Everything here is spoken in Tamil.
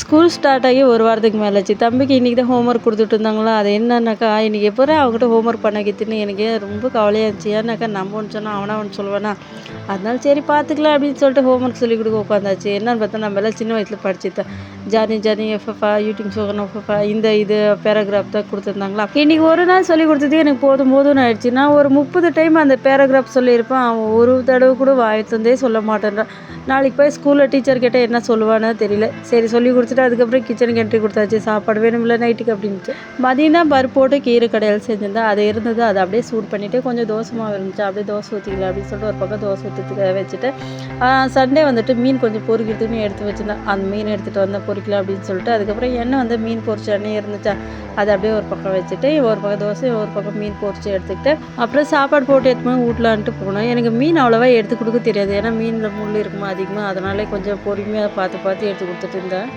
ஸ்கூல் ஸ்டார்ட் ஆகி ஒரு வாரத்துக்கு மேலே ஆச்சு. தம்பிக்கு இன்றைக்கி தான் ஹோம்ஒர்க் கொடுத்துட்டு இருந்தாங்களா, அது என்னன்னாக்கா இன்றைக்கி எப்போரா அவங்ககிட்ட ஹோம்ஒர்க் பண்ண வைக்கிறதுன்னு எனக்கு ரொம்ப கவலையாக இருந்துச்சு. ஏன்னாக்கா நம்ம ஒன்று சொன்னால் அவனா ஒன்று சொல்லுவானா, அதனால சரி பார்த்துக்கலாம் அப்படின்னு சொல்லிட்டு ஹோம்ஒர்க் சொல்லிக் கொடுக்க உட்காந்தாச்சு. என்னன்னு பார்த்தா நம்ம எல்லாம் சின்ன வயசில் படிச்சுதான் ஜானி ஜானி எஃப்எஃப்ஆ யூடியூப் சோகன் எஃப்எஃப்ஆ இது பேராகிராஃப் தான் கொடுத்துருந்தாங்களா. இன்றைக்கி ஒரு நாள் சொல்லி கொடுத்தது எனக்கு போதும் போதும்னு ஆயிடுச்சு. நான் ஒரு 30 டைம் அந்த பேராகிராஃப் சொல்லியிருப்பேன். அவன் ஒரு தடவை கூட வாயத்தந்தே சொல்ல மாட்டேன்றான். நாளைக்கு போய் ஸ்கூலில் டீச்சர் கிட்டே என்ன சொல்லுவானோ தெரியல. சரி சொல்லி கொடுத்துட்டு அதுக்கப்புறம் கிச்சனுக்கு என்ட்ரி கொடுத்தாச்சு. சாப்பாடு வேணும்ல நைட்டுக்கு அப்படின்ட்டு. மதியம் தான் பருப்பு போட்டு கீரை கடையில் செஞ்சிருந்தேன். அது இருந்தது, அதை அப்படியே சூட் பண்ணிவிட்டு கொஞ்சம் தோசை மாவு இருந்துச்சு, அப்படியே தோசை ஊற்றிக்கலாம் அப்படின்னு சொல்லிட்டு ஒரு பக்கம் தோசை ஊற்றுறதுக்கு வச்சுட்டு சண்டே வந்துட்டு மீன் கொஞ்சம் பொரிக்கிறதுன்னு எடுத்து வச்சுருந்தேன். அந்த மீன் எடுத்துகிட்டு வந்தால் பொரிக்கலாம் அப்படின்னு சொல்லிட்டு அதுக்கப்புறம் எண்ணெய் வந்து மீன் பொரிச்ச எண்ணெய் இருந்துச்சா, அதை அப்படியே ஒரு பக்கம் வச்சுட்டு ஒரு பக்கம் தோசை ஒரு பக்கம் மீன் பொரிச்சு எடுத்துக்கிட்டு அப்புறம் சாப்பாடு போட்டு எடுத்துமே ஊட்டலான்ட்டு போனேன். எனக்கு மீன் அவ்வளோவா எடுத்து கொடுக்க தெரியாது. ஏன்னா மீனில் முள் இருக்குமா அதிகமாக, அதனால கொஞ்சம் பொறுமையாக பார்த்து பார்த்து எடுத்து கொடுத்துட்டு இருந்தேன்.